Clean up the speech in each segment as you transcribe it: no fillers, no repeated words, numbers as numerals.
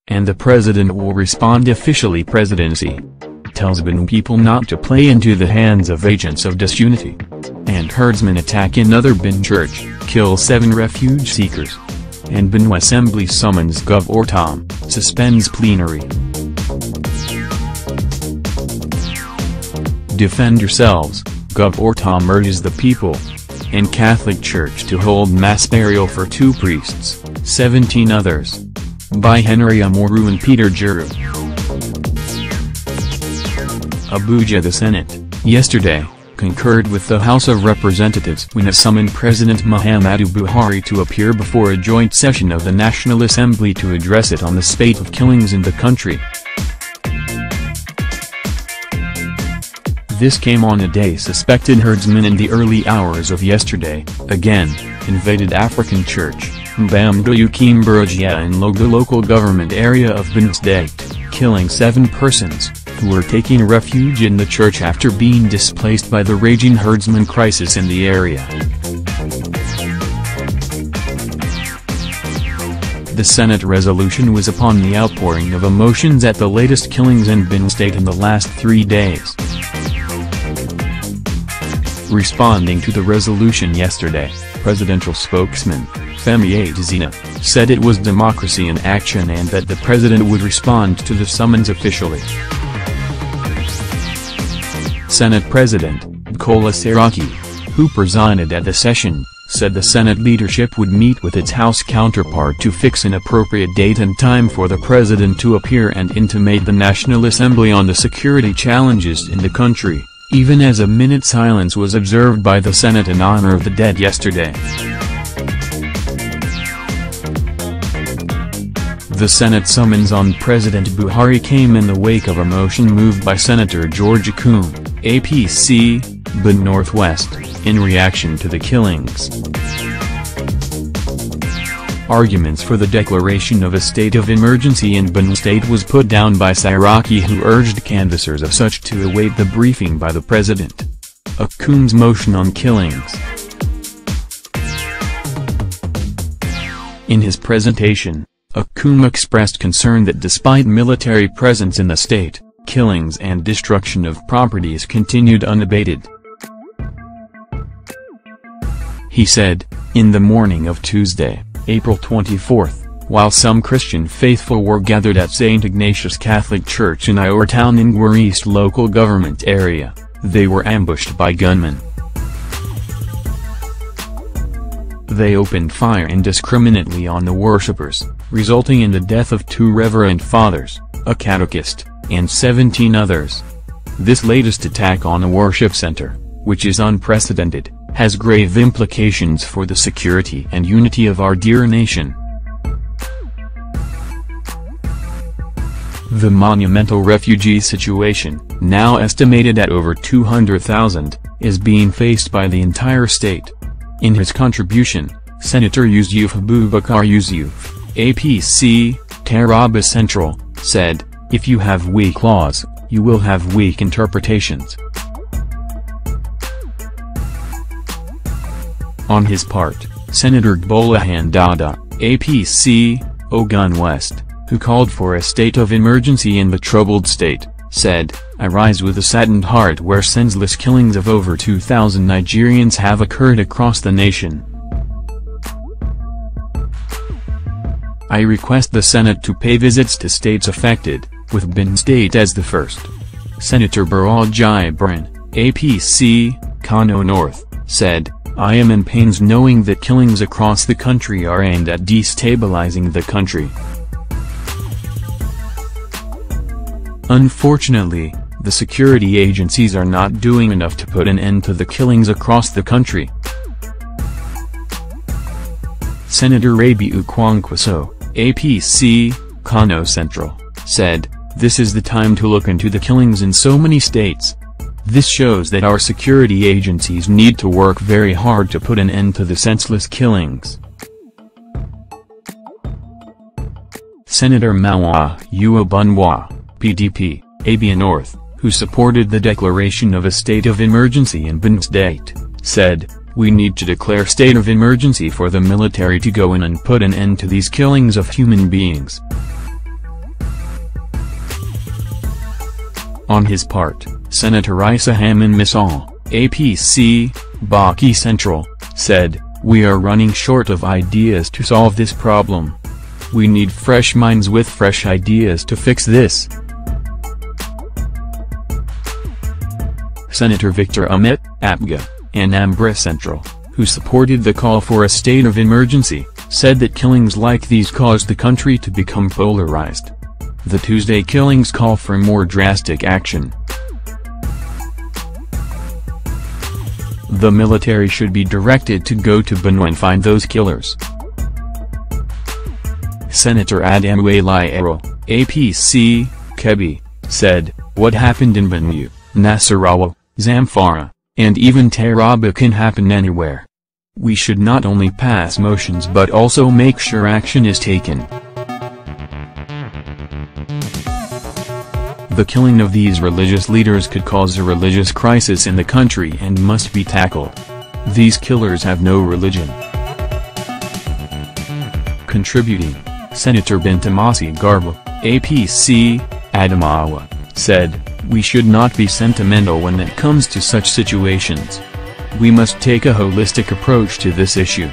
and the president will respond officially. Presidency tells Benue people not to play into the hands of agents of disunity. And herdsmen attack another Benue church, kill 7 refuge seekers. And Benue Assembly summons Gov Ortom, suspends plenary. Defend yourselves, Gov Ortom urges the people. And Catholic Church to hold mass burial for 2 priests, 17 others. By Henry Amoru and Peter Juru. Abuja. The Senate, yesterday, concurred with the House of Representatives when it summoned President Muhammadu Buhari to appear before a joint session of the National Assembly to address it on the spate of killings in the country. This came on a day suspected herdsmen in the early hours of yesterday, again, invaded African church, Mbamdo Ukimburajia in the local government area of Benue State, killing 7 persons, who were taking refuge in the church after being displaced by the raging herdsman crisis in the area. The Senate resolution was upon the outpouring of emotions at the latest killings in Benue State in the last 3 days. Responding to the resolution yesterday, presidential spokesman, Femi Adesina, said it was democracy in action and that the president would respond to the summons officially. Senate President, Bukola Saraki, who presided at the session, said the Senate leadership would meet with its House counterpart to fix an appropriate date and time for the president to appear and intimate the National Assembly on the security challenges in the country, even as a minute silence was observed by the Senate in honor of the dead yesterday. The Senate summons on President Buhari came in the wake of a motion moved by Senator George Akum, APC, Benue Northwest, in reaction to the killings. Arguments for the declaration of a state of emergency in Benue State was put down by Saraki, who urged canvassers of such to await the briefing by the president. Akum's motion on killings. In his presentation, Akum expressed concern that despite military presence in the state, killings and destruction of properties continued unabated. He said, in the morning of Tuesday, April 24, while some Christian faithful were gathered at St. Ignatius Catholic Church in Ior Town in Gwar East local government area, they were ambushed by gunmen. They opened fire indiscriminately on the worshippers, resulting in the death of 2 reverend fathers, a catechist, and 17 others. This latest attack on a worship center, which is unprecedented, has grave implications for the security and unity of our dear nation. The monumental refugee situation, now estimated at over 200,000, is being faced by the entire state. In his contribution, Senator Yusuf Abubakar Yusuf, APC, Taraba Central, said, "If you have weak laws, you will have weak interpretations." On his part, Senator Gbolahan Dada, APC, Ogun West, who called for a state of emergency in the troubled state, said, "I rise with a saddened heart where senseless killings of over 2,000 Nigerians have occurred across the nation. I request the Senate to pay visits to states affected, with Benue State as the first." Senator Barrel Jibrin, APC, Kano North, said, "I am in pains knowing that killings across the country are aimed at destabilizing the country. Unfortunately, the security agencies are not doing enough to put an end to the killings across the country." Senator Rabiu Kwankwaso, APC, Kano Central, said, "This is the time to look into the killings in so many states. This shows that our security agencies need to work very hard to put an end to the senseless killings." Senator Mawa Uwabunwa, PDP, Abia North, who supported the declaration of a state of emergency in Benue State, said, "We need to declare state of emergency for the military to go in and put an end to these killings of human beings." On his part, Senator Issa Hammond Misal, APC, Baki Central, said, "We are running short of ideas to solve this problem. We need fresh minds with fresh ideas to fix this." Senator Victor Ahmet, APGA, Anambra Central, who supported the call for a state of emergency, said that killings like these caused the country to become polarized. The Tuesday killings call for more drastic action. The military should be directed to go to Benue and find those killers. Senator Adamu Lairo, APC, Kebbi, said, "What happened in Benue, Nasarawa, Zamfara, and even Taraba can happen anywhere. We should not only pass motions but also make sure action is taken." The killing of these religious leaders could cause a religious crisis in the country and must be tackled. These killers have no religion. Contributing, Senator Bintamasi Garba, APC, Adamawa, said, "We should not be sentimental when it comes to such situations. We must take a holistic approach to this issue."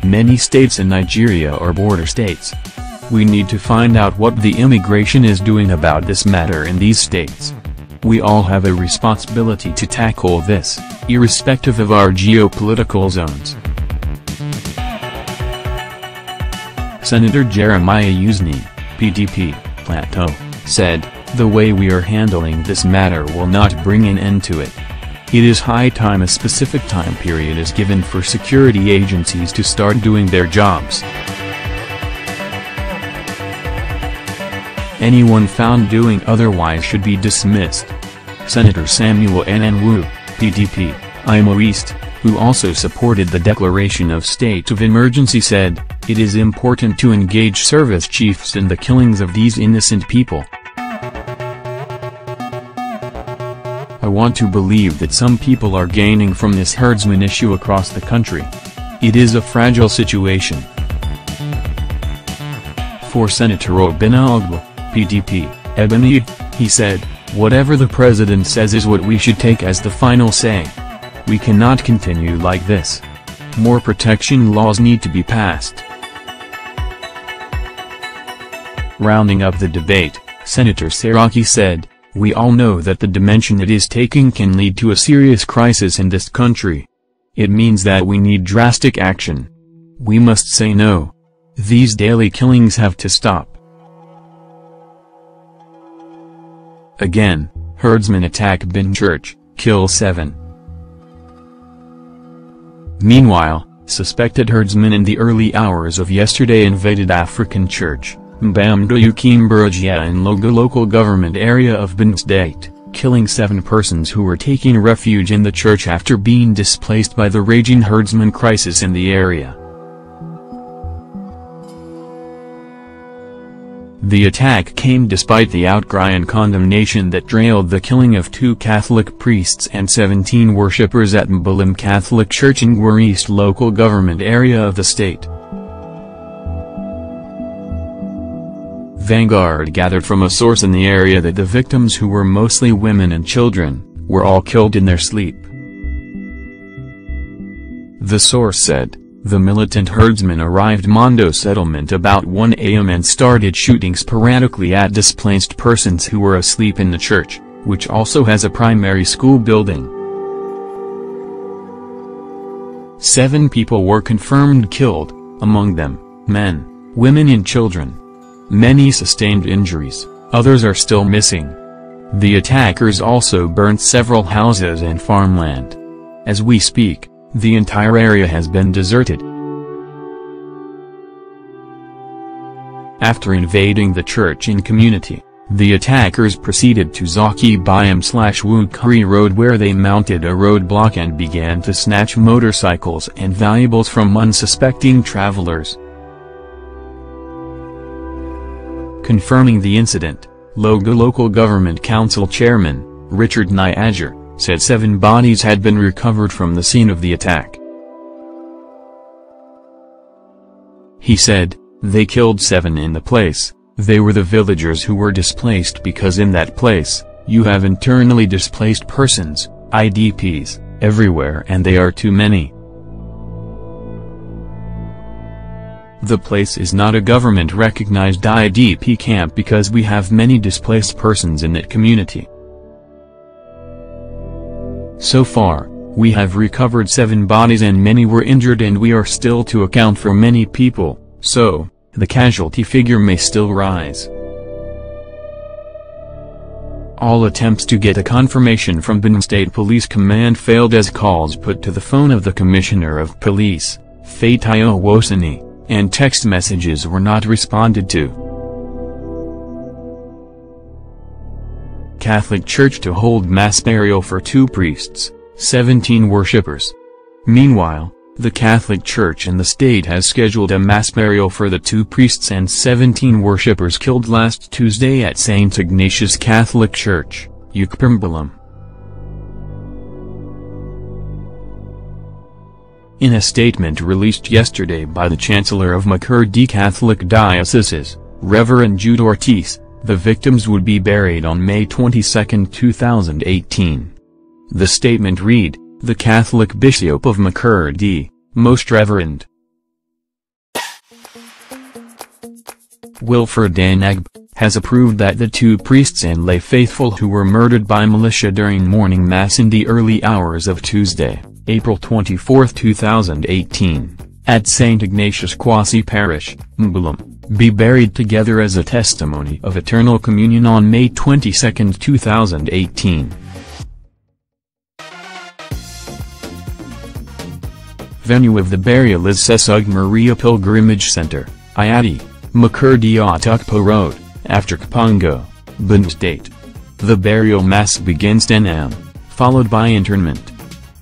Many states in Nigeria are border states. We need to find out what the immigration is doing about this matter in these states. We all have a responsibility to tackle this, irrespective of our geopolitical zones. Senator Jeremiah Usni, PDP, Plateau, said, "The way we are handling this matter will not bring an end to it. It is high time a specific time period is given for security agencies to start doing their jobs. Anyone found doing otherwise should be dismissed." Senator Samuel Nwu, PDP, Imo East, who also supported the declaration of state of emergency, said, "It is important to engage service chiefs in the killings of these innocent people. I want to believe that some people are gaining from this herdsman issue across the country. It is a fragile situation." For Senator Obinna Ogbo, PDP, Ebonyi, he said, "Whatever the president says is what we should take as the final say. We cannot continue like this. More protection laws need to be passed." Rounding up the debate, Senator Seraki said, "We all know that the dimension it is taking can lead to a serious crisis in this country. It means that we need drastic action. We must say no. These daily killings have to stop." Again, herdsmen attack Benue church, kill 7. Meanwhile, suspected herdsmen in the early hours of yesterday invaded African church, Mbamdo Ukimburajia in Logo local government area of Benue State, killing 7 persons who were taking refuge in the church after being displaced by the raging herdsman crisis in the area. The attack came despite the outcry and condemnation that trailed the killing of 2 Catholic priests and 17 worshippers at Mbalim Catholic Church in Gwar East local government area of the state. Vanguard gathered from a source in the area that the victims, who were mostly women and children, were all killed in their sleep. The source said, the militant herdsmen arrived Mondo settlement about 1 a.m. and started shooting sporadically at displaced persons who were asleep in the church, which also has a primary school building. 7 people were confirmed killed, among them, men, women and children. Many sustained injuries, others are still missing. The attackers also burnt several houses and farmland. As we speak, the entire area has been deserted. After invading the church and community, the attackers proceeded to Zaki Bayam/Wukari Road, where they mounted a roadblock and began to snatch motorcycles and valuables from unsuspecting travelers. Confirming the incident, Logo Local Government Council Chairman, Richard Niager, said 7 bodies had been recovered from the scene of the attack. He said, they killed 7 in the place, They were the villagers who were displaced because in that place, you have internally displaced persons, IDPs, everywhere and they are too many. The place is not a government-recognized IDP camp because we have many displaced persons in that community. So far, we have recovered 7 bodies and many were injured and we are still to account for many people, so, the casualty figure may still rise. All attempts to get a confirmation from Benue State Police Command failed as calls put to the phone of the Commissioner of Police, Fatayo Wosani, and text messages were not responded to. Catholic Church to hold mass burial for 2 priests, 17 worshippers. Meanwhile, the Catholic Church in the state has scheduled a mass burial for the 2 priests and 17 worshippers killed last Tuesday at St. Ignatius Catholic Church, Ukpimbalam. In a statement released yesterday by the Chancellor of Makurdi Catholic Dioceses, Reverend Jude Ortiz, the victims would be buried on May 22, 2018. The statement read, "The Catholic Bishop of Makurdi, Most Reverend Wilfred Danagb, has approved that the 2 priests and lay faithful who were murdered by militia during morning mass in the early hours of Tuesday, April 24, 2018, at St. Ignatius Quasi Parish, Mbulam, be buried together as a testimony of eternal communion on May 22, 2018. Venue of the burial is Sesug Maria Pilgrimage Center, Ayati, Makurdi Atukpo Road, after Kapongo, Benue State. The burial mass begins 10 am, followed by interment.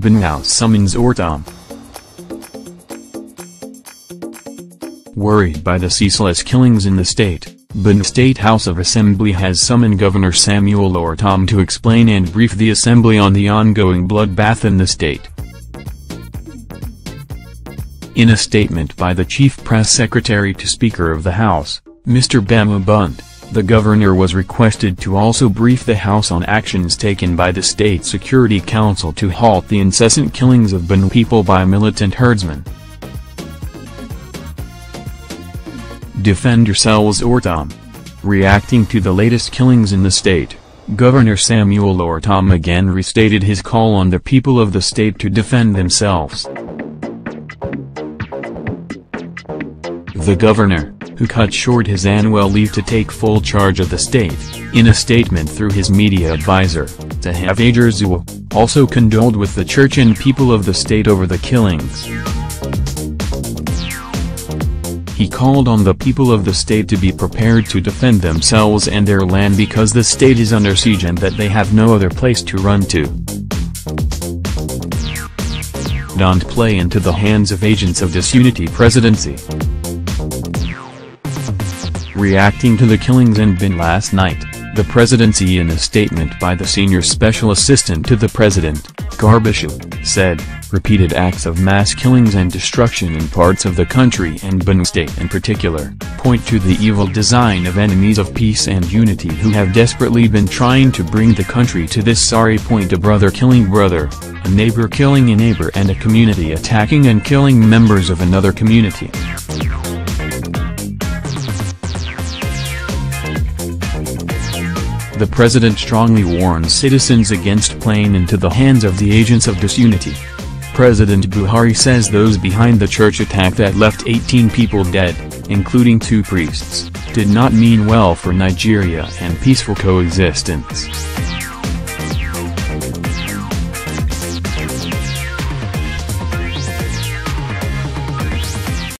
Benue House summons Ortom. Worried by the ceaseless killings in the state, Benue State House of Assembly has summoned Governor Samuel Ortom to explain and brief the Assembly on the ongoing bloodbath in the state. In a statement by the Chief Press Secretary to Speaker of the House, Mr. Bemu Bunt, the governor was requested to also brief the House on actions taken by the State Security Council to halt the incessant killings of Benue people by militant herdsmen. Defend yourselves Ortom. Reacting to the latest killings in the state, Governor Samuel Ortom again restated his call on the people of the state to defend themselves. The governor, who cut short his annual leave to take full charge of the state, in a statement through his media advisor, Tahav Zuwa, also condoled with the church and people of the state over the killings. He called on the people of the state to be prepared to defend themselves and their land because the state is under siege and that they have no other place to run to. Don't play into the hands of agents of disunity Presidency. Reacting to the killings in Benue last night, the Presidency in a statement by the Senior Special Assistant to the President, Garbishu, said, repeated acts of mass killings and destruction in parts of the country and Benue State in particular, point to the evil design of enemies of peace and unity who have desperately been trying to bring the country to this sorry point: a brother killing brother, a neighbor killing a neighbor and a community attacking and killing members of another community. The President strongly warns citizens against playing into the hands of the agents of disunity. President Buhari says those behind the church attack that left 18 people dead, including 2 priests, did not mean well for Nigeria and peaceful coexistence.